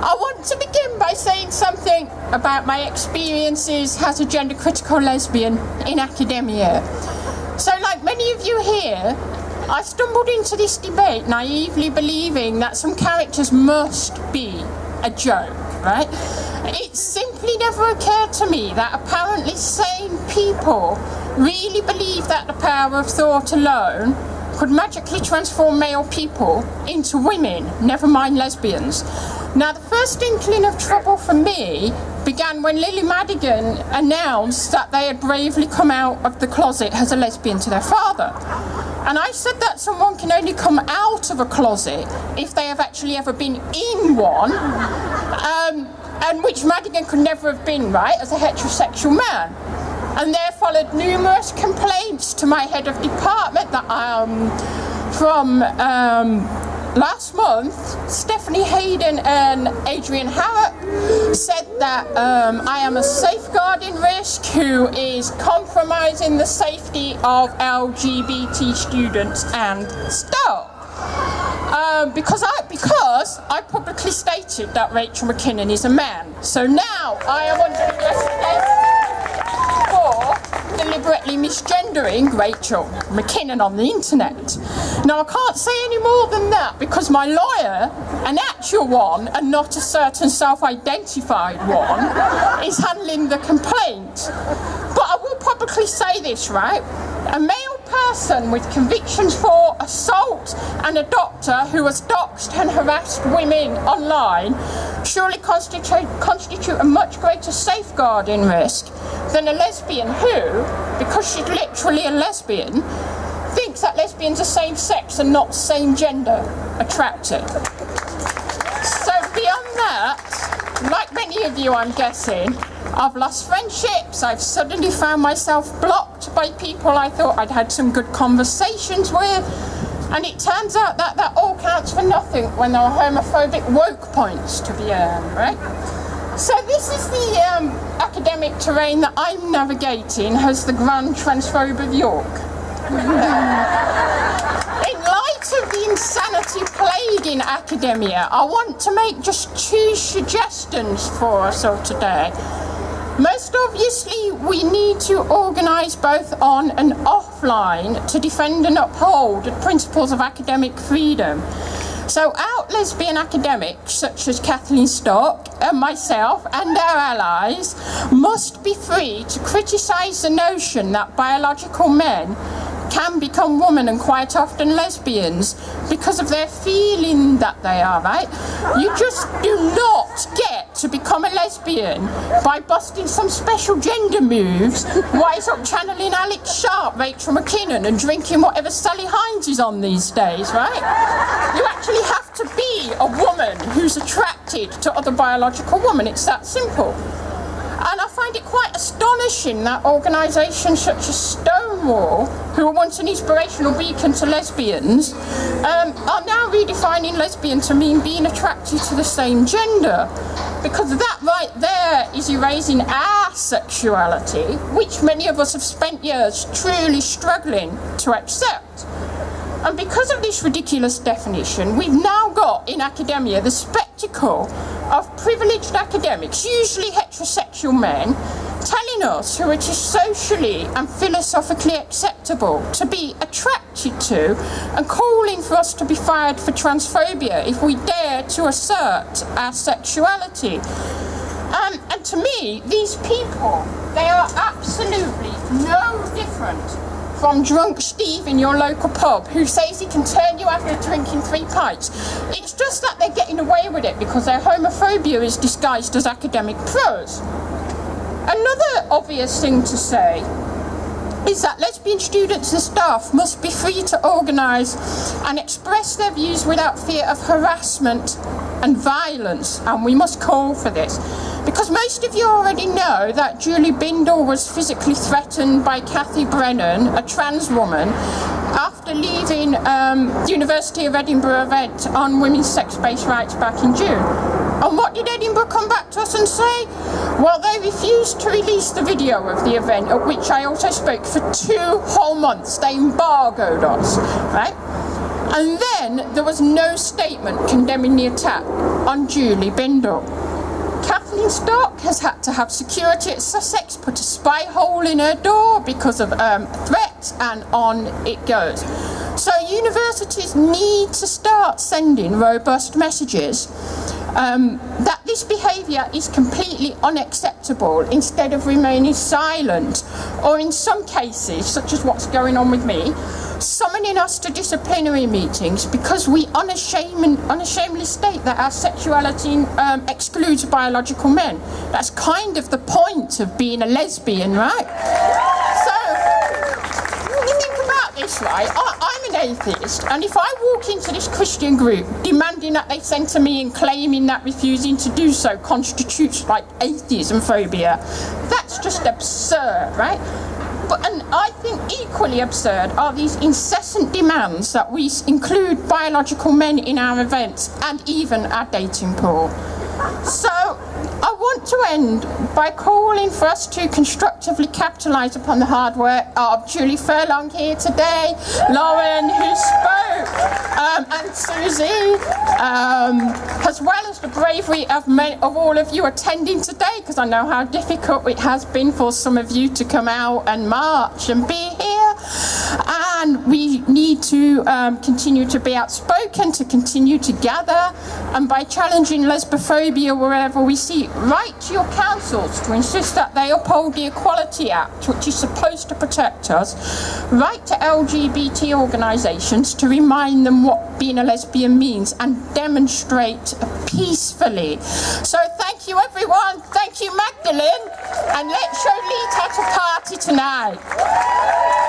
I want to begin by saying something about my experiences as a gender-critical lesbian in academia. So, like many of you here, I stumbled into this debate naively believing that some characters must be a joke, right? It simply never occurred to me that apparently sane people really believe that the power of thought alone could magically transform male people into women, never mind lesbians. Now, the first inkling of trouble for me began when Lily Madigan announced that they had bravely come out of the closet as a lesbian to their father. And I said that someone can only come out of a closet if they have actually ever been in one, and which Madigan could never have been, right, as a heterosexual man. And there followed numerous complaints to my head of department that from last month, Stephanie Hayden and Adrian Harrop said that I am a safeguarding risk who is compromising the safety of LGBT students and staff. Because I publicly stated that Rachel McKinnon is a man. So now I am under investigation for deliberately misgendering Rachel McKinnon on the internet. Now, I can't say any more than that because my lawyer, an actual one and not a certain self-identified one, is handling the complaint. But I will publicly say this, right? A male person with convictions for assault and a doctor who has doxed and harassed women online surely constitute a much greater safeguarding risk than a lesbian who, because she's literally a lesbian, thinks that lesbians are same sex and not same gender attracted. So beyond that, like many of you I'm guessing, I've lost friendships, I've suddenly found myself blocked by people I thought I'd had some good conversations with, and it turns out that that all counts for nothing when there are homophobic woke points to be earned, right? So this is the academic terrain that I'm navigating as the Grand Transphobe of York. In light of the insanity plaguing academia, I want to make just 2 suggestions for us all today. Most obviously, we need to organise both on and offline to defend and uphold the principles of academic freedom. So out lesbian academics such as Kathleen Stock and myself and our allies must be free to criticise the notion that biological men can become women and quite often lesbians because of their feeling that they are, right? You just do not get to become a lesbian by busting some special gender moves, wise up channeling Alex Sharp, Rachel McKinnon and drinking whatever Sally Hines is on these days, right? You actually have to be a woman who's attracted to other biological women. It's that simple. And I find it quite astonishing that organisations such as Stonewall, who were once an inspirational beacon to lesbians, are now redefining lesbian to mean being attracted to the same gender. Because that right there is erasing our sexuality, which many of us have spent years truly struggling to accept. And because of this ridiculous definition, we've now got in academia the spectacle of privileged academics, usually heterosexual men, telling us who it is socially and philosophically acceptable to be attracted to and calling for us to be fired for transphobia if we dare to assert our sexuality. And to me, these people, they are absolutely no different from drunk Steve in your local pub who says he can turn you after drinking 3 pints. It's just that they're getting away with it because their homophobia is disguised as academic prose. Another obvious thing to say is that lesbian students and staff must be free to organise and express their views without fear of harassment and violence, and we must call for this. Because most of you already know that Julie Bindel was physically threatened by Cathy Brennan, a trans woman, after leaving the University of Edinburgh event on women's sex-based rights back in June. And what did Edinburgh come back to us and say? Well, they refused to release the video of the event, at which I also spoke for 2 whole months. They embargoed us, right? And then there was no statement condemning the attack on Julie Bindle. Kathleen Stock has had to have security at Sussex put a spy hole in her door because of threats, and on it goes. So universities need to start sending robust messages that this behaviour is completely unacceptable instead of remaining silent, or in some cases, such as what's going on with me, summoning us to disciplinary meetings because we unashamedly state that our sexuality excludes biological men. That's kind of the point of being a lesbian, right? So, when you think about this, right, I'm an atheist, and if I walk into this Christian group demanding that they censor me and claiming that refusing to do so constitutes like atheism phobia, that's just absurd, right? And I think equally absurd are these incessant demands that we include biological men in our events and even our dating pool. So I want to end by calling for us to constructively capitalise upon the hard work of Julie Furlong here today, Lauren who spoke, and Susie, as well as the bravery of all of you attending today, because I know how difficult it has been for some of you to come out and march and be here. And we need to continue to be outspoken, to continue to gather, and by challenging lesbophobia wherever we see it, write to your councils to insist that they uphold the Equality Act, which is supposed to protect us. Write to LGBT organisations to remind them what being a lesbian means and demonstrate peacefully. So thank you everyone, thank you Magdalene, and let's show Lead at a party tonight.